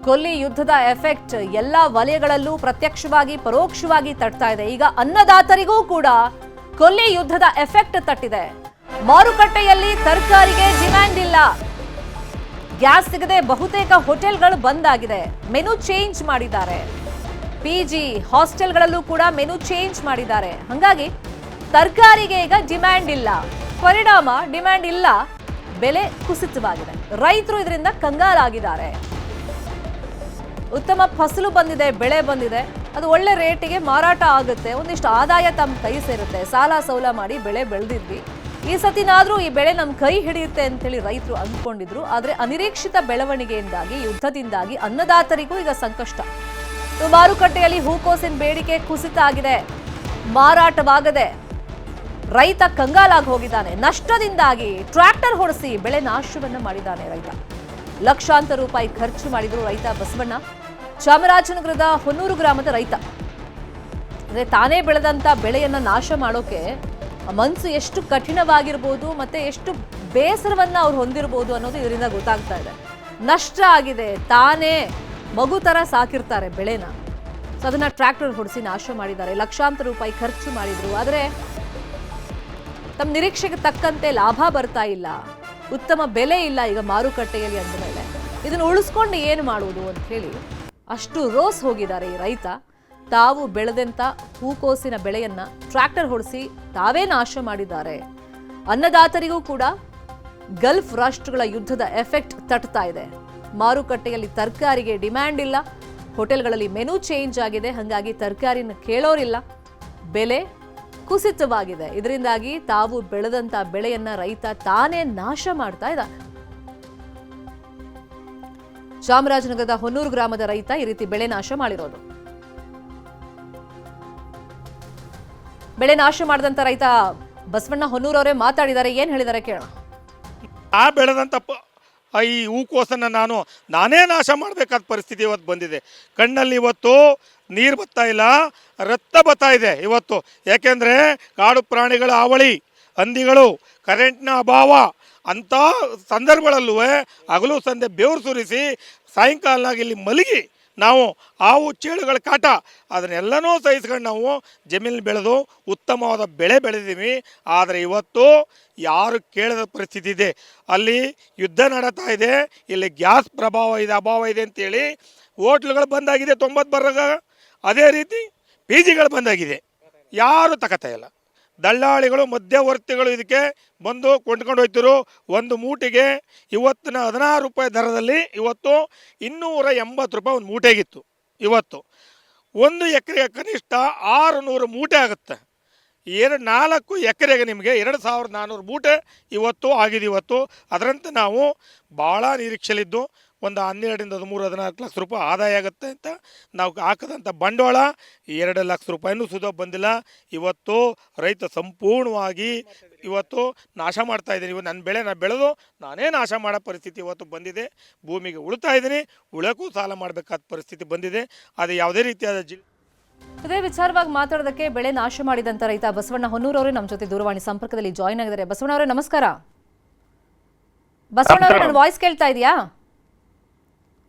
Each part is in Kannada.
ಕೊಲ್ಲಿ ಯುದ್ಧದ ಎಫೆಕ್ಟ್ ಎಲ್ಲ ವಲಯಗಳಲ್ಲೂ ಪ್ರತ್ಯಕ್ಷವಾಗಿ ಪರೋಕ್ಷವಾಗಿ ತಟ್ತಾ ಇದೆ. ಈಗ ಅನ್ನದಾತರಿಗೂ ಕೂಡ ಕೊಲ್ಲಿ ಯುದ್ಧದ ಎಫೆಕ್ಟ್ ತಟ್ಟಿದೆ. ಮಾರುಕಟ್ಟೆಯಲ್ಲಿ ತರಕಾರಿಗೆ ಡಿಮ್ಯಾಂಡ್ ಇಲ್ಲ. ಗ್ಯಾಸ್ ಸಿಗದೆ ಬಹುತೇಕ ಹೋಟೆಲ್ಗಳು ಬಂದ್ ಆಗಿದೆ. ಮೆನು ಚೇಂಜ್ ಮಾಡಿದ್ದಾರೆ. ಪಿಜಿ ಹಾಸ್ಟೆಲ್ಗಳಲ್ಲೂ ಕೂಡ ಮೆನು ಚೇಂಜ್ ಮಾಡಿದ್ದಾರೆ. ಹಾಗಾಗಿ ತರಕಾರಿಗೆ ಈಗ ಡಿಮ್ಯಾಂಡ್ ಇಲ್ಲ. ಪರಿಣಾಮ ಡಿಮ್ಯಾಂಡ್ ಇಲ್ಲ, ಬೆಲೆ ಕುಸಿತವಾಗಿದೆ. ರೈತರು ಇದರಿಂದ ಕಂಗಾಲಾಗಿದ್ದಾರೆ. ಉತ್ತಮ ಫಸಲು ಬಂದಿದೆ, ಬೆಳೆ ಬಂದಿದೆ, ಅದು ಒಳ್ಳೆ ರೇಟಿಗೆ ಮಾರಾಟ ಆಗುತ್ತೆ, ಒಂದಿಷ್ಟು ಆದಾಯ ತಮ್ಮ ಕೈ ಸೇರುತ್ತೆ. ಸಾಲ ಸೌಲ ಮಾಡಿ ಬೆಳೆ ಬೆಳೆದಿದ್ವಿ, ಈ ಸತಿನಾದ್ರೂ ಈ ಬೆಳೆ ನಮ್ಮ ಕೈ ಹಿಡಿಯುತ್ತೆ ಅಂತೇಳಿ ರೈತರು ಅಂದ್ಕೊಂಡಿದ್ರು. ಆದ್ರೆ ಅನಿರೀಕ್ಷಿತ ಬೆಳವಣಿಗೆಯಿಂದಾಗಿ, ಯುದ್ಧದಿಂದಾಗಿ ಅನ್ನದಾತರಿಗೂ ಈಗ ಸಂಕಷ್ಟ. ಮಾರುಕಟ್ಟೆಯಲ್ಲಿ ಹೂಕೋಸಿನ ಬೇಡಿಕೆ ಕುಸಿತ ಆಗಿದೆ, ಮಾರಾಟವಾಗದೆ ರೈತ ಕಂಗಾಲಾಗಿ ಹೋಗಿದ್ದಾನೆ. ನಷ್ಟದಿಂದಾಗಿ ಟ್ರ್ಯಾಕ್ಟರ್ ಹೊಡೆಸಿ ಬೆಳೆ ನಾಶವನ್ನ ಮಾಡಿದ್ದಾನೆ ರೈತ. ಲಕ್ಷಾಂತರ ರೂಪಾಯಿ ಖರ್ಚು ಮಾಡಿದ್ರು ರೈತ ಬಸವಣ್ಣ, ಚಾಮರಾಜನಗರದ ಹೊನ್ನೂರು ಗ್ರಾಮದ ರೈತ. ಅಂದ್ರೆ ತಾನೇ ಬೆಳೆದಂತ ಬೆಳೆಯನ್ನ ನಾಶ ಮಾಡೋಕೆ ಮನಸ್ಸು ಎಷ್ಟು ಕಠಿಣವಾಗಿರ್ಬೋದು, ಮತ್ತೆ ಎಷ್ಟು ಬೇಸರವನ್ನ ಅವ್ರು ಹೊಂದಿರಬಹುದು ಅನ್ನೋದು ಇದರಿಂದ ಗೊತ್ತಾಗ್ತಾ ಇದೆ. ನಷ್ಟ ಆಗಿದೆ, ತಾನೇ ಮಗು ತರ ಸಾಕಿರ್ತಾರೆ ಬೆಳೆನ, ಸೊ ಅದನ್ನ ಟ್ರ್ಯಾಕ್ಟರ್ ಹೊಡೆಸಿ ನಾಶ ಮಾಡಿದ್ದಾರೆ. ಲಕ್ಷಾಂತರ ರೂಪಾಯಿ ಖರ್ಚು ಮಾಡಿದ್ರು, ಆದ್ರೆ ತಮ್ಮ ನಿರೀಕ್ಷೆಗೆ ತಕ್ಕಂತೆ ಲಾಭ ಬರ್ತಾ ಇಲ್ಲ, ಉತ್ತಮ ಬೆಲೆ ಇಲ್ಲ ಈಗ ಮಾರುಕಟ್ಟೆಯಲ್ಲಿ. ಅಂದ ಮೇಲೆ ಇದನ್ನು ಉಳಿಸ್ಕೊಂಡು ಏನು ಮಾಡುವುದು ಅಂತ ಹೇಳಿ ಅಷ್ಟು ರೋಸ್ ಹೋಗಿದ್ದಾರೆ ಈ ರೈತ. ತಾವು ಬೆಳೆದಂತ ಹೂಕೋಸಿನ ಬೆಳೆಯನ್ನ ಟ್ರ್ಯಾಕ್ಟರ್ ಹೊಡೆಸಿ ತಾವೇ ನಾಶ ಮಾಡಿದ್ದಾರೆ. ಅನ್ನದಾತರಿಗೂ ಕೂಡ ಗಲ್ಫ್ ರಾಷ್ಟ್ರಗಳ ಯುದ್ಧದ ಎಫೆಕ್ಟ್ ತಟ್ತಾ ಇದೆ. ಮಾರುಕಟ್ಟೆಯಲ್ಲಿ ತರಕಾರಿಗೆ ಡಿಮ್ಯಾಂಡ್ ಇಲ್ಲ, ಹೋಟೆಲ್ಗಳಲ್ಲಿ ಮೆನು ಚೇಂಜ್ ಆಗಿದೆ, ಹಾಗಾಗಿ ತರಕಾರಿನ ಕೇಳೋರಿಲ್ಲ, ಬೆಲೆ ಕುಸಿತವಾಗಿದೆ. ಇದರಿಂದಾಗಿ ತಾವು ಬೆಳೆದಂತ ಬೆಳೆಯನ್ನ ರೈತ ತಾನೇ ನಾಶ ಮಾಡ್ತಾ ಇದ್ದಾನೆ. ಚಾಮರಾಜನಗರದ ಹೊನ್ನೂರು ಗ್ರಾಮದ ರೈತ ಈ ರೀತಿ ಬೆಳೆ ನಾಶ ಮಾಡಿರೋದು. ಬೆಳೆ ನಾಶ ಮಾಡಿದಂತ ರೈತ ಬಸವಣ್ಣ ಹೊನ್ನೂರು ಅವರೇ ಮಾತಾಡಿದ್ದಾರೆ. ಏನ್ ಹೇಳಿದ್ದಾರೆ ಕೇಳೋಣ. ಆ ಬೆಳೆದಂತ ಈ ಹೂಕೋಸನ್ನು ನಾನೇ ನಾಶ ಮಾಡಬೇಕಾದ ಪರಿಸ್ಥಿತಿ ಇವತ್ತು ಬಂದಿದೆ. ಕಣ್ಣಲ್ಲಿ ಇವತ್ತು ನೀರು ಬರ್ತಾ ಇಲ್ಲ, ರಕ್ತ ಬರ್ತಾ ಇದೆ ಇವತ್ತು. ಯಾಕೆಂದರೆ ಕಾಡು ಪ್ರಾಣಿಗಳ ಹಾವಳಿ, ಹಂದಿಗಳು, ಕರೆಂಟ್ನ ಅಭಾವ, ಅಂಥ ಸಂದರ್ಭಗಳಲ್ಲೂ ಹಗಲು ಸಂದೆ ಬೆವರು ಸುರಿಸಿ ಸಾಯಂಕಾಲನಾಗಿ ಇಲ್ಲಿ ಮಲಗಿ ನಾವು ಹಾವು ಚೇಳುಗಳ ಕಾಟ ಅದನ್ನೆಲ್ಲನೂ ಸಹಿಸ್ಕೊಂಡು ನಾವು ಜಮೀನಲ್ಲಿ ಬೆಳೆದು ಉತ್ತಮವಾದ ಬೆಳೆ ಬೆಳೆದೀವಿ. ಆದರೆ ಇವತ್ತು ಯಾರು ಕೇಳದ ಪರಿಸ್ಥಿತಿ ಇದೆ. ಅಲ್ಲಿ ಯುದ್ಧ ನಡೀತಾ ಇದೆ, ಇಲ್ಲಿ ಗ್ಯಾಸ್ ಪ್ರಭಾವ ಇದೆ, ಅಭಾವ ಇದೆ ಅಂತೇಳಿ ಹೋಟ್ಲುಗಳು ಬಂದಾಗಿದೆ 90 ಬರಾಗ. ಅದೇ ರೀತಿ ಪಿ ಜಿಗಳು ಬಂದಾಗಿದೆ, ಯಾರು ತಗೋತಾ ಇಲ್ಲ. ದಳ್ಳಾಳಿಗಳು, ಮಧ್ಯವರ್ತಿಗಳು ಇದಕ್ಕೆ ಬಂದು ಕೊಂಡ್ಕೊಂಡು ಹೋಗ್ತಿರು. ಒಂದು ಮೂಟೆಗೆ ಇವತ್ತಿನ 16 ರೂಪಾಯಿ ದರದಲ್ಲಿ ಇವತ್ತು 280 ರೂಪಾಯಿ ಒಂದು ಮೂಟೆಗಿತ್ತು. ಇವತ್ತು 1 ಎಕರೆಗೆ ಕನಿಷ್ಠ 600 ಮೂಟೆ ಆಗುತ್ತೆ. 4 ಎಕರೆಗೆ ನಿಮಗೆ 2400 ಮೂಟೆ ಇವತ್ತು ಆಗಿದೆ. ಇವತ್ತು ಅದರಂತೆ ನಾವು ಭಾಳ ನಿರೀಕ್ಷೆಲಿದ್ದು ಒಂದು 12ರಿಂದ 13, 14 ಲಕ್ಷ ರೂಪಾಯಿ ಆದಾಯ ಆಗುತ್ತೆ ಅಂತ ನಾವು ಹಾಕಿದಂಥ ಬಂಡವಾಳ 2 ಲಕ್ಷ ರೂಪಾಯಿನೂ ಸುಧಾ ಬಂದಿಲ್ಲ. ಇವತ್ತು ರೈತ ಸಂಪೂರ್ಣವಾಗಿ ಇವತ್ತು ನಾಶ ಮಾಡ್ತಾ ಇದ್ದೀನಿ. ಇವತ್ತು ನನ್ನ ಬೆಳೆ ಬೆಳೆದು ನಾನೇ ನಾಶ ಮಾಡೋ ಪರಿಸ್ಥಿತಿ ಇವತ್ತು ಬಂದಿದೆ. ಭೂಮಿಗೆ ಉಳ್ತಾ ಇದ್ದೀನಿ, ಉಳಕ್ಕೂ ಸಾಲ ಮಾಡಬೇಕಾದ ಪರಿಸ್ಥಿತಿ ಬಂದಿದೆ. ಅದು ಯಾವುದೇ ರೀತಿಯಾದ ಇದೇ ವಿಚಾರವಾಗಿ ಮಾತಾಡೋದಕ್ಕೆ ಬೆಳೆ ನಾಶ ಮಾಡಿದಂತ ರೈತ ಬಸವಣ್ಣ ಹೊನ್ನೂರು ಅವರೇ ನಮ್ಮ ಜೊತೆ ದೂರವಾಣಿ ಸಂಪರ್ಕದಲ್ಲಿ ಜಾಯಿನ್ ಆಗಿದ್ದಾರೆ. ಬಸವಣ್ಣ ಅವರೇ ನಮಸ್ಕಾರ. ಬಸವಣ್ಣ ಅವರೇ, ನನ್ನ ವಾಯ್ಸ್ ಕೇಳ್ತಾ ಇದೆಯಾ?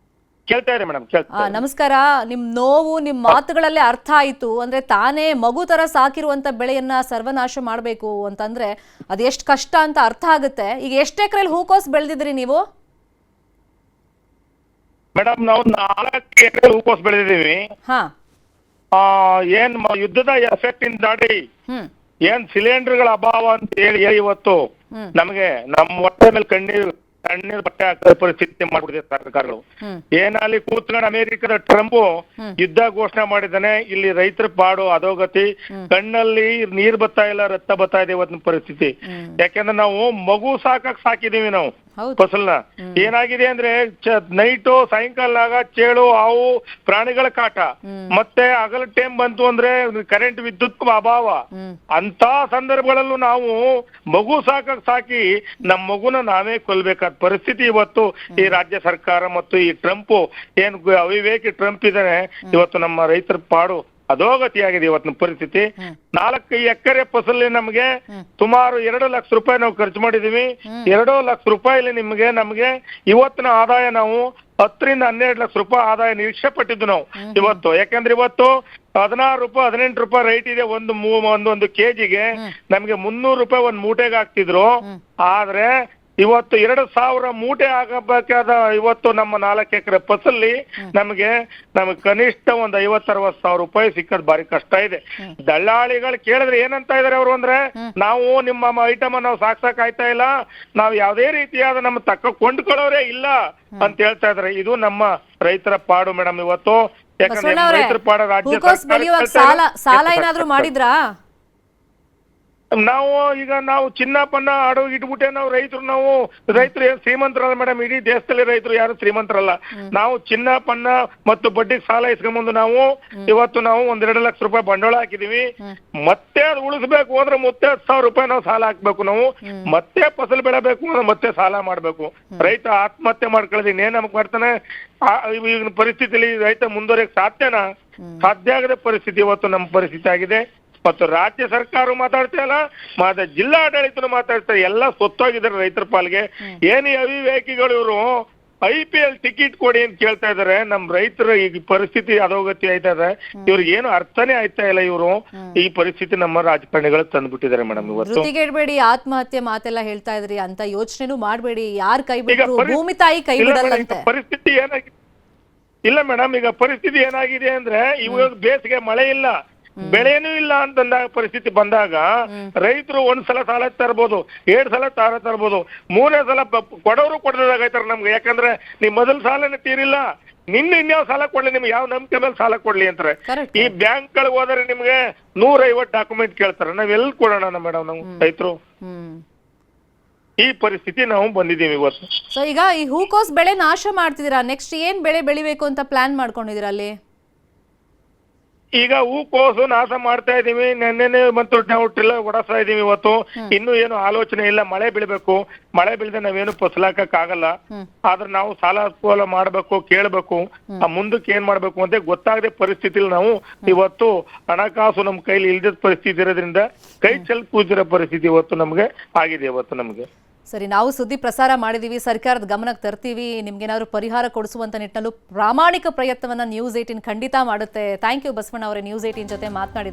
ನಮಸ್ಕಾರ. ನಿಮ್ ನೋವು ನಿಮ್ ಮಾತುಗಳಲ್ಲೇ ಅರ್ಥ ಆಯ್ತು. ಅಂದ್ರೆ ತಾನೇ ಮಗು ತರ ಸಾಕಿರುವಂತ ಬೆಳೆಯನ್ನ ಸರ್ವನಾಶ ಮಾಡ್ಬೇಕು ಅಂತಂದ್ರೆ ಅದು ಎಷ್ಟು ಕಷ್ಟ ಅಂತ ಅರ್ಥ ಆಗುತ್ತೆ. ಈಗ ಎಷ್ಟು ಎಕರೆಯಲ್ಲಿ ಹೂಕೋಸ್ ಬೆಳೆದಿದ್ರಿ ನೀವು? ಮೇಡಮ್, ನಾವು 4 ಎಕರೆ ಹೂಕೋಸ್ ಬೆಳೆದಿದ್ದೀವಿ. ಏನ್ ಯುದ್ಧದ ಎಫೆಕ್ಟ್ ಇಂದಾಡಿ ಏನ್ ಸಿಲಿಂಡರ್ಗಳ ಅಭಾವ ಅಂತ ಹೇಳಿ ಇವತ್ತು ನಮಗೆ ನಮ್ಮ ಹೊಟ್ಟೆ ಮೇಲೆ ಕಣ್ಣೀರು ಬಟ್ಟೆ ಹಾಕೋ ಪರಿಸ್ಥಿತಿ ಮಾಡ್ಬಿಟ್ಟಿದೆ ಸರ್ಕಾರಗಳು. ಏನಲ್ಲಿ ಕೂತ್ಕೊಂಡು ಅಮೆರಿಕದ ಟ್ರಂಪ್ ಯುದ್ಧ ಘೋಷಣೆ ಮಾಡಿದ್ದಾನೆ. ಇಲ್ಲಿ ರೈತರ ಪಾಡು ಅಧೋಗತಿ, ಕಣ್ಣಲ್ಲಿ ನೀರ್ ಬರ್ತಾ ಇಲ್ಲ, ರಕ್ತ ಬರ್ತಾ ಇದೆ ಇವತ್ತಿನ ಪರಿಸ್ಥಿತಿ. ಯಾಕೆಂದ್ರೆ ನಾವು ಮಗು ಸಾಕಿದೀವಿ ನಾವು ಫಸಲ್ನ. ಏನಾಗಿದೆ ಅಂದ್ರೆ ನೈಟು ಸಾಯಂಕಾಲನಾಗ ಚೇಳು, ಹಾವು, ಪ್ರಾಣಿಗಳ ಕಾಟ, ಮತ್ತೆ ಹಗಲ ಟೈಮ್ ಬಂತು ಅಂದ್ರೆ ಕರೆಂಟ್ ವಿದ್ಯುತ್ ಅಭಾವ. ಅಂತ ಸಂದರ್ಭಗಳಲ್ಲೂ ನಾವು ಮಗು ಸಾಕಿ ನಮ್ಮ ಮಗುನ ನಾವೇ ಕೊಲ್ಬೇಕಾದ ಪರಿಸ್ಥಿತಿ ಇವತ್ತು ಈ ರಾಜ್ಯ ಸರ್ಕಾರ ಮತ್ತು ಈ ಟ್ರಂಪ್ ಏನ್ ಅವಿವೇಕಿ ಟ್ರಂಪ್ ಇದ್ದಾನೆ ಇವತ್ತು ನಮ್ಮ ರೈತರ ಪಾಡು ಅಧೋಗತಿಯಾಗಿದೆ ಇವತ್ತಿನ ಪರಿಸ್ಥಿತಿ. 4 ಎಕರೆ ಫಸಲಿ ನಮಗೆ ಸುಮಾರು 2 ಲಕ್ಷ ರೂಪಾಯಿ ನಾವು ಖರ್ಚು ಮಾಡಿದೀವಿ. 2 ಲಕ್ಷ ರೂಪಾಯಿಲಿ ನಮಗೆ ಇವತ್ತಿನ ಆದಾಯ ನಾವು 10 ರಿಂದ 12 ಲಕ್ಷ ರೂಪಾಯಿ ಆದಾಯ ನಿರೀಕ್ಷೆ ಪಟ್ಟಿದ್ದು ನಾವು ಇವತ್ತು. ಯಾಕಂದ್ರೆ ಇವತ್ತು 16 ರೂಪಾಯಿ 18 ರೂಪಾಯಿ ರೈಟ್ ಇದೆ ಒಂದು ಕೆಜಿಗೆ. ನಮ್ಗೆ 300 ರೂಪಾಯಿ ಒಂದ್ ಮೂಟೆಗೆ ಹಾಕ್ತಿದ್ರು. ಆದ್ರೆ ಇವತ್ತು 2,000 ಮೂಟೆ ಆಗಬೇಕಾದ ಇವತ್ತು ನಮ್ಮ 4 ಎಕರೆ ಫಸಲಿ ನಮಗೆ ಕನಿಷ್ಠ ಒಂದು 50-60 ಸಾವಿರ ರೂಪಾಯಿ ಸಿಕ್ಕದ್ ಬಾರಿ ಕಷ್ಟ ಇದೆ. ದಳ್ಳಾಳಿಗಳು ಕೇಳಿದ್ರೆ ಏನಂತ ಇದಾರೆ ಅವರು ಅಂದ್ರೆ, ನಾವು ನಿಮ್ಮ ಐಟಮ್ ನಾವು ಸಾಕ್ಸಕ್ ಆಯ್ತಾ ಇಲ್ಲ, ನಾವು ಯಾವ್ದೇ ರೀತಿಯಾದ ನಮ್ಮ ಕೊಂಡ್ಕೊಳ್ಳೋರೇ ಇಲ್ಲ ಅಂತ ಹೇಳ್ತಾ ಇದಾರೆ. ಇದು ನಮ್ಮ ರೈತರ ಪಾಡು ಮೇಡಮ್ ಇವತ್ತು. ಯಾಕಂದ್ರೆ ರೈತರ ಪಾಡು ರಾಜ್ಯ ಸಾಲ ಏನಾದ್ರು ಮಾಡಿದ್ರಾ? ನಾವು ಚಿನ್ನಪನ್ನ ಅಡವು ಇಟ್ಬಿಟ್ಟೆ ರೈತರು ಏನ್ ಶ್ರೀಮಂತರಲ್ಲ ಮೇಡಮ್. ಇಡೀ ದೇಶದಲ್ಲಿ ರೈತರು ಯಾರು ಶ್ರೀಮಂತರಲ್ಲ. ನಾವು ಚಿನ್ನಪನ್ನ ಮತ್ತು ಬಡ್ಡಿಗೆ ಸಾಲ ಇಸ್ಕೊಂಬಂದು ಇವತ್ತು ನಾವು 1-2 ಲಕ್ಷ ರೂಪಾಯಿ ಬಂಡವಾಳ ಹಾಕಿದೀವಿ. ಮತ್ತೆ ಅದು ಉಳಿಸ್ಬೇಕು ಅಂದ್ರೆ ಮತ್ತೆ 10,000 ರೂಪಾಯಿ ನಾವು ಸಾಲ ಹಾಕ್ಬೇಕು. ನಾವು ಮತ್ತೆ ಫಸಲು ಬೆಳೆಬೇಕು ಅಂದ್ರೆ ಮತ್ತೆ ಸಾಲ ಮಾಡ್ಬೇಕು. ರೈತ ಆತ್ಮಹತ್ಯೆ ಮಾಡ್ಕೊಳ್ಳೋದು ಇನ್ನೇನ್ ನಮಗ್ ಮಾಡ್ತಾನೆ? ಈಗಿನ ಪರಿಸ್ಥಿತಿಯಲ್ಲಿ ರೈತ ಮುಂದುವರಿಯಕ್ ಸಾಧ್ಯ ಆಗದ ಪರಿಸ್ಥಿತಿ ಇವತ್ತು ನಮ್ಮ ಪರಿಸ್ಥಿತಿ ಆಗಿದೆ. ಮತ್ತು ರಾಜ್ಯ ಸರ್ಕಾರ ಮಾತಾಡ್ತಾ ಇಲ್ಲ, ಜಿಲ್ಲಾಡಳಿತನು ಮಾತಾಡ್ತಾರೆ. ಎಲ್ಲ ಸೊತ್ತೋಗಿದ್ದಾರೆ ರೈತರ ಪಾಲ್ಗೆ. ಏನಿ ಅವಿವೇಕಿಗಳು ಇವರು IPL ಟಿಕೆಟ್ ಕೊಡಿ ಅಂತ ಕೇಳ್ತಾ ಇದಾರೆ. ನಮ್ ರೈತರ ಈಗ ಪರಿಸ್ಥಿತಿ ಅಧೋಗತಿ ಆಯ್ತಾ ಇದೆ. ಇವ್ರಿಗೆ ಏನು ಅರ್ಥನೇ ಆಯ್ತಾ ಇಲ್ಲ. ಇವರು ಈ ಪರಿಸ್ಥಿತಿ ನಮ್ಮ ರಾಜಕಾರಣಿಗಳು ತಂದ್ಬಿಟ್ಟಿದ್ದಾರೆ ಮೇಡಮ್ ಇವತ್ತು. ಜೊತೆಗೇಡ್ಬೇಡಿ, ಆತ್ಮಹತ್ಯೆ ಮಾತೆಲ್ಲ ಹೇಳ್ತಾ ಇದ್ರಿ ಅಂತ ಯೋಚನೆನೂ ಮಾಡ್ಬೇಡಿ. ಯಾರ್ ಕೈ ಬಿಟ್ರು ಭೂಮಿ ತಾಯಿ ಕೈ ಬಿಡಲ್ಲಂತೆ. ಪರಿಸ್ಥಿತಿ ಏನಾಗಿದೆ ಇಲ್ಲ ಮೇಡಮ್, ಈಗ ಪರಿಸ್ಥಿತಿ ಏನಾಗಿದೆ ಅಂದ್ರೆ ಇವಾಗ ಬೇಸಿಗೆ ಮಳೆ ಇಲ್ಲ, ಬೆಳೆನೂ ಇಲ್ಲ ಅಂತಂದಾಗ ಪರಿಸ್ಥಿತಿ ಬಂದಾಗ ರೈತರು 1 ಸಲ ಸಾಲ ತರ್ಬೋದು, 2 ಸಲ ಸಾಲ ತರ್ಬೋದು, 3ನೇ ಸಲ ಕೊಡೋರು ಕೊಡದಾಗೈತಾರ ನಮ್ಗೆ. ಯಾಕಂದ್ರೆ ನೀವ್ ಮೊದಲ ಸಾಲನೇ ತೀರಿಲ್ಲ, ಇನ್ಯಾವ ಸಾಲ ಕೊಡ್ಲಿ, ನಿಮ್ಗೆ ಯಾವ ನಂಬಿಕೆ ಮೇಲೆ ಸಾಲ ಕೊಡ್ಲಿ ಅಂತಾರೆ. ಈ ಬ್ಯಾಂಕ್ ಗಳಿಗೆ ಹೋದ್ರೆ ನಿಮ್ಗೆ 150 ಡಾಕ್ಯುಮೆಂಟ್ ಕೇಳ್ತಾರೆ. ನಾವ್ ಎಲ್ಲಿ ಕೊಡೋಣ ಮೇಡಮ್ ನಾವು ರೈತರು? ಈ ಪರಿಸ್ಥಿತಿ ನಾವು ಬಂದಿದ್ದೀವಿ ಇವತ್ತು. ಸೊ ಈಗ ಈ ಹೂಕೋಸ್ ಬೆಳೆ ನಾಶ ಮಾಡ್ತಿದ್ದೀರಾ, ನೆಕ್ಸ್ಟ್ ಏನ್ ಬೆಳೆ ಬೆಳಿಬೇಕು ಅಂತ ಪ್ಲಾನ್ ಮಾಡ್ಕೊಂಡಿದ್ದೀರಾ ಅಲ್ಲಿ? ಈಗ ಹೂಕೋಸು ನಾಶ ಮಾಡ್ತಾ ಇದೀವಿ. ನೆನ್ನೆ ಮತ್ತು ಡ್ರಿಲ್ ಹೊಡೆಸ್ತಾ ಇದೀವಿ ಇವತ್ತು. ಇನ್ನು ಏನು ಆಲೋಚನೆ ಇಲ್ಲ. ಮಳೆ ಬೀಳ್ಬೇಕು, ಮಳೆ ಬೀಳದೆ ನಾವೇನು ಫಸಲಾಕಕ್ ಆಗಲ್ಲ. ಆದ್ರೆ ನಾವು ಸಾಲ ಮಾಡ್ಬೇಕು, ಕೇಳ್ಬೇಕು, ಮುಂದಕ್ಕೆ ಏನ್ ಮಾಡ್ಬೇಕು ಅಂತ ಗೊತ್ತಾಗದೆ ಪರಿಸ್ಥಿತಿಲಿ ನಾವು ಇವತ್ತು ಹಣಕಾಸು ನಮ್ ಕೈಲಿ ಇಲ್ದ ಪರಿಸ್ಥಿತಿ ಇರೋದ್ರಿಂದ ಕೈ ಚೆಲ್ ಕೂತಿರೋ ಪರಿಸ್ಥಿತಿ ಇವತ್ತು ನಮ್ಗೆ ಆಗಿದೆ ಇವತ್ತು ನಮ್ಗೆ. ಸರಿ, ನಾವು ಸುದ್ದಿ ಪ್ರಸಾರ ಮಾಡಿದೀವಿ, ಸರ್ಕಾರದ ಗಮನಕ್ಕೆ ತರ್ತೀವಿ. ನಿಮ್ಗೇನಾದ್ರು ಪರಿಹಾರ ಕೊಡಿಸುವಂತ ನಿಟ್ಟಿನಲ್ಲೂ ಪ್ರಾಮಾಣಿಕ ಪ್ರಯತ್ನವನ್ನ ನ್ಯೂಸ್ 18 ಖಂಡಿತ ಮಾಡುತ್ತೆ. ಥ್ಯಾಂಕ್ ಯು ಬಸವಣ್ಣ ಅವರೇ, ನ್ಯೂಸ್ 18 ಜೊತೆ ಮಾತನಾಡಿದ